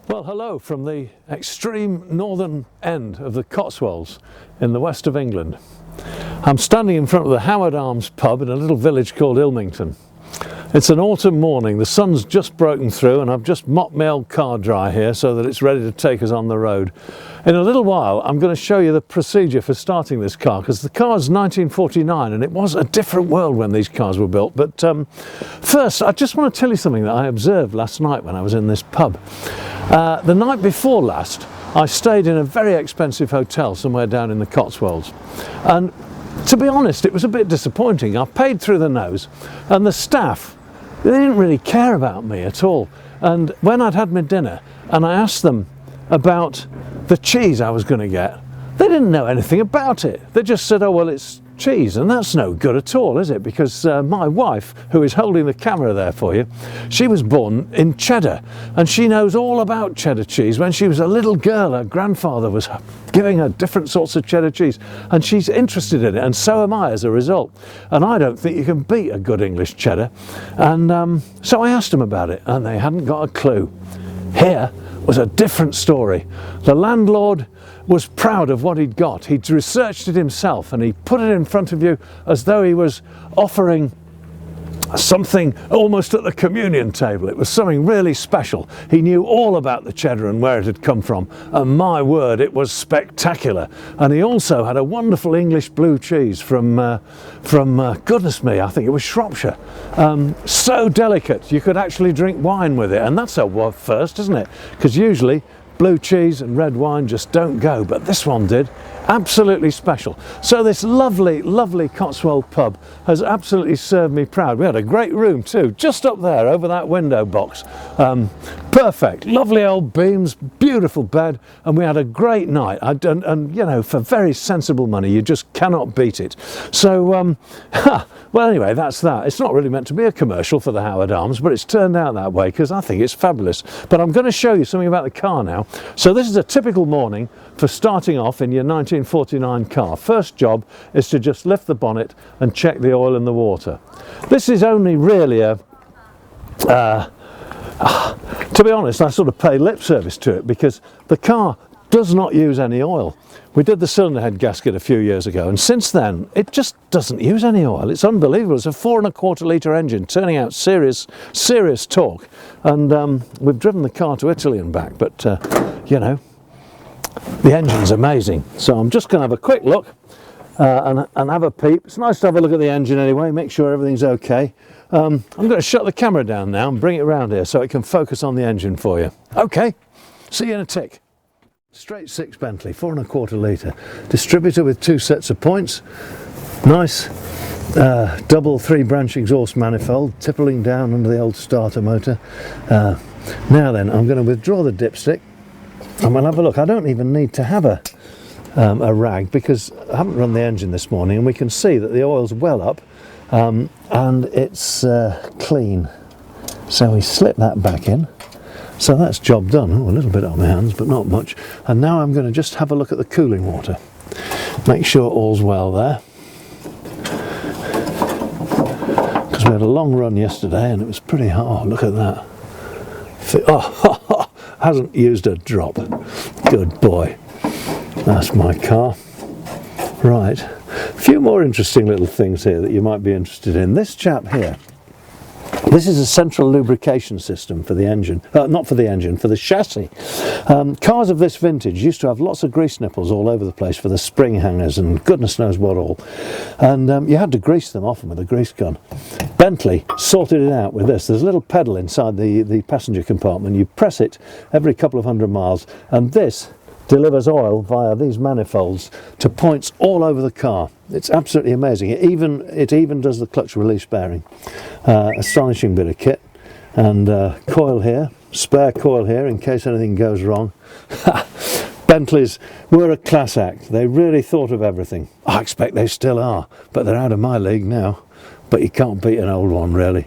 Well, hello from the extreme northern end of the Cotswolds in the west of England. I'm standing in front of the Howard Arms pub in a little village called Ilmington. It's an autumn morning, the sun's just broken through and I've just mopped my old car dry here so that it's ready to take us on the road. In a little while I'm going to show you the procedure for starting this car, because the car's 1949 and it was a different world when these cars were built. But first I just want to tell you something that I observed last night when I was in this pub. The night before last I stayed in a very expensive hotel somewhere down in the Cotswolds, and to be honest it was a bit disappointing. I paid through the nose and the staff, they didn't really care about me at all. And when I'd had my dinner and I asked them about the cheese I was going to get, they didn't know anything about it. They just said, oh well, it's cheese, and that's no good at all, is it? Because my wife, who is holding the camera there for you, she was born in Cheddar and she knows all about cheddar cheese. When she was a little girl, her grandfather was giving her different sorts of cheddar cheese and she's interested in it, and so am I as a result. And I don't think you can beat a good English cheddar. And so I asked them about it and they hadn't got a clue. Here was a different story. The landlord was proud of what he'd got. He'd researched it himself and he put it in front of you as though he was offering something almost at the communion table. It was something really special. He knew all about the cheddar and where it had come from, and my word, it was spectacular. And he also had a wonderful English blue cheese from goodness me, I think it was Shropshire. So delicate you could actually drink wine with it, and that's a first, isn't it? Because usually blue cheese and red wine just don't go, but this one did. Absolutely special. So this lovely, lovely Cotswold pub has absolutely served me proud. We had a great room too, just up there over that window box. Perfect, lovely old beams, beautiful bed, and we had a great night. And you know, for very sensible money, you just cannot beat it. So, well, anyway, that's that. It's not really meant to be a commercial for the Howard Arms, but it's turned out that way because I think it's fabulous. But I'm going to show you something about the car now. So this is a typical morning for starting off in your 1949 car. First job is to just lift the bonnet and check the oil in the water. This is only really a to be honest, I sort of pay lip service to it because the car does not use any oil. We did the cylinder head gasket a few years ago, and since then it just doesn't use any oil. It's unbelievable. It's a 4.25 litre engine turning out serious torque, and we've driven the car to Italy and back, but you know, the engine's amazing. So I'm just going to have a quick look and have a peep. It's nice to have a look at the engine anyway, make sure everything's okay. I'm going to shut the camera down now and bring it around here so it can focus on the engine for you. Okay, see you in a tick. Straight 6 Bentley, 4.25 litre, distributor with 2 sets of points. Nice double 3-branch exhaust manifold, tippling down under the old starter motor. Now then, I'm going to withdraw the dipstick and we'll have a look. I don't even need to have a rag because I haven't run the engine this morning, and we can see that the oil's well up and it's clean. So we slip that back in. So that's job done. Oh, a little bit on my hands, but not much. And now I'm going to just have a look at the cooling water. Make sure all's well there. Because we had a long run yesterday and it was pretty hot. Oh, look at that. Oh, hasn't used a drop. Good boy. That's my car. Right. A few more interesting little things here that you might be interested in. This chap here. This is a central lubrication system for the engine, not for the engine, for the chassis. Cars of this vintage used to have lots of grease nipples all over the place for the spring hangers and goodness knows what all. And you had to grease them often with a grease gun. Bentley sorted it out with this. There's a little pedal inside the passenger compartment. You press it every couple of 100 miles, and this delivers oil via these manifolds to points all over the car. It's absolutely amazing. It even does the clutch release bearing. Astonishing bit of kit. And coil here, spare coil here in case anything goes wrong. Bentleys were a class act. They really thought of everything. I expect they still are, but they're out of my league now. But you can't beat an old one, really.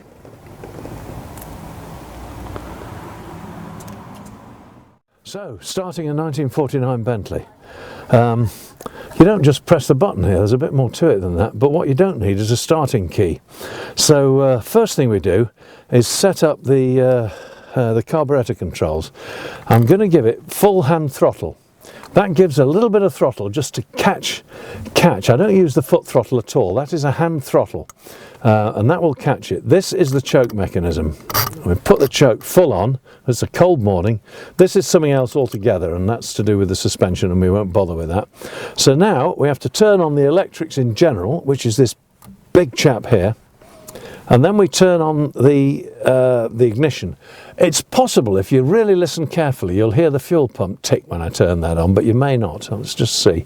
So, starting a 1949 Bentley. You don't just press the button here, there's a bit more to it than that, but what you don't need is a starting key. So first thing we do is set up the the carburetor controls, I'm going to give it full hand throttle. That gives a little bit of throttle just to catch. I don't use the foot throttle at all. That is a hand throttle, and that will catch it. This is the choke mechanism. We put the choke full on. It's a cold morning. This is something else altogether, and that's to do with the suspension, and we won't bother with that. So now we have to turn on the electrics in general, which is this big chap here, and then we turn on the ignition. It's possible, if you really listen carefully, you'll hear the fuel pump tick when I turn that on, but you may not. Let's just see.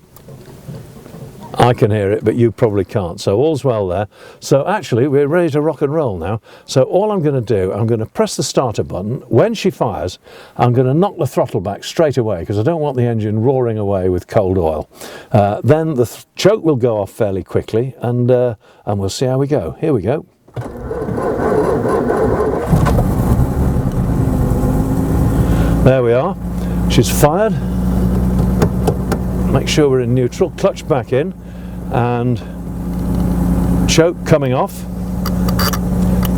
I can hear it, but you probably can't, so all's well there. So actually we're ready to rock and roll now. So all I'm going to do, I'm going to press the starter button. When she fires, I'm going to knock the throttle back straight away because I don't want the engine roaring away with cold oil. Then the choke will go off fairly quickly, and we'll see how we go. Here we go. There we are. She's fired. Make sure we're in neutral. Clutch back in, and choke coming off.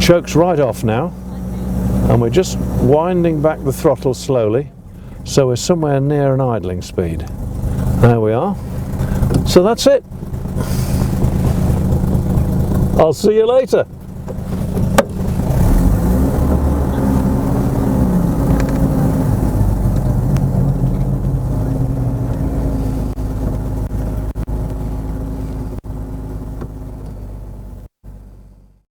Choke's right off now, and we're just winding back the throttle slowly, so we're somewhere near an idling speed. There we are. So that's it. I'll see you later.